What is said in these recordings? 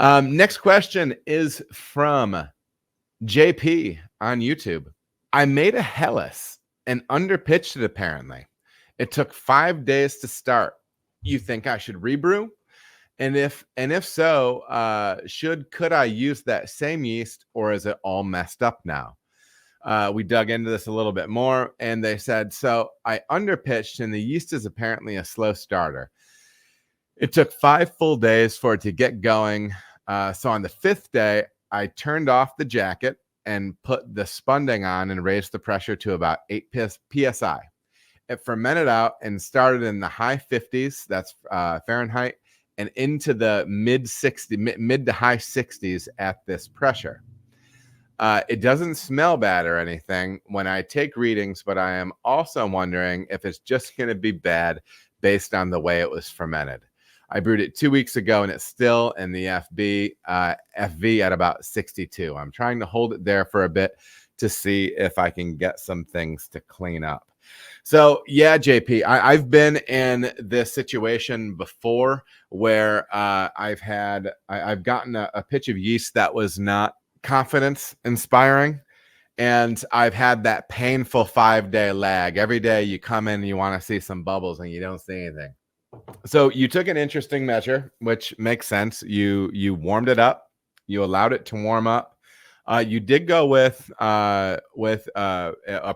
Next question is from JP on YouTube. I made a Helles and underpitched it apparently. It took 5 days to start. You think I should rebrew? And if so, could I use that same yeast, or is it all messed up now? We dug into this a little bit more, and they said, so I underpitched, and the yeast is apparently a slow starter. It took 5 full days for it to get going. So on the 5th day, I turned off the jacket and put the spunding on and raised the pressure to about 8 psi. It fermented out and started in the high 50s, that's Fahrenheit, and into the mid to high 60s at this pressure. It doesn't smell bad or anything when I take readings, but I am also wondering if it's just going to be bad based on the way it was fermented. I brewed it 2 weeks ago, and it's still in the FV at about 62. I'm trying to hold it there for a bit to see if I can get some things to clean up. So yeah, JP, I've been in this situation before where I've gotten a pitch of yeast that was not confidence inspiring, and I've had that painful 5-day lag. Every day you come in and you want to see some bubbles and you don't see anything. So you took an interesting measure, which makes sense. You warmed it up, you allowed it to warm up. You did go with a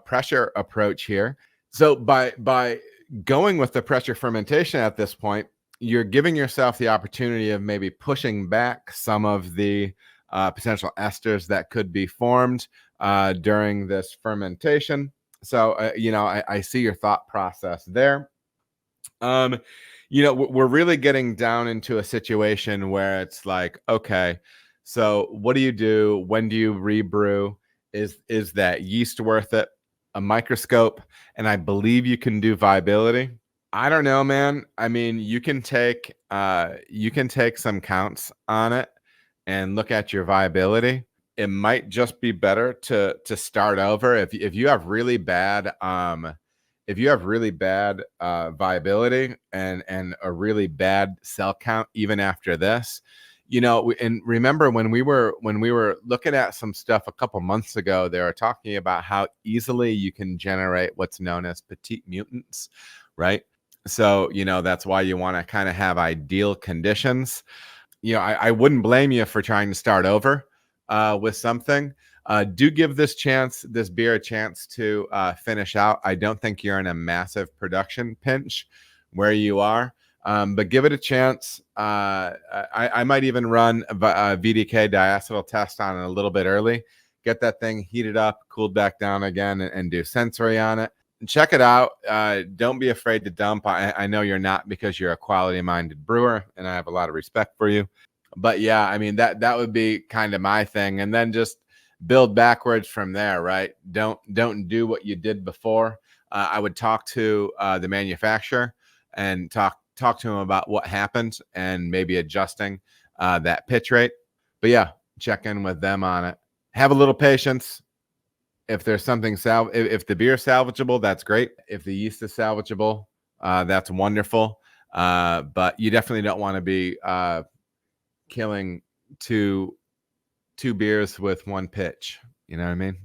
pressure approach here. So by going with the pressure fermentation at this point, you're giving yourself the opportunity of maybe pushing back some of the potential esters that could be formed during this fermentation. So, I see your thought process there. We're really getting down into a situation where it's like, okay, so what do you do? When do you rebrew? Is that yeast worth it? A microscope, and I believe you can do viability. I don't know, man. I mean, you can take some counts on it and look at your viability. It might just be better to start over if you have really bad viability and a really bad cell count even after this. And remember when we were looking at some stuff a couple months ago, they were talking about how easily you can generate what's known as petite mutants, right? So, that's why you want to kind of have ideal conditions. I wouldn't blame you for trying to start over with something. Do give this beer a chance to finish out. I don't think you're in a massive production pinch where you are. But give it a chance. I might even run a VDK diacetyl test on it a little bit early. Get that thing heated up, cooled back down again, and do sensory on it. And check it out. Don't be afraid to dump. I know you're not, because you're a quality-minded brewer, and I have a lot of respect for you. But yeah, I mean, that would be kind of my thing. And then just build backwards from there, right? Don't do what you did before. I would talk to the manufacturer and talk to him about what happened and maybe adjusting that pitch rate. But yeah, check in with them on it. Have a little patience. If there's something if the beer is salvageable, that's great. If the yeast is salvageable, that's wonderful. But you definitely don't want to be killing two beers with one pitch. You know what I mean?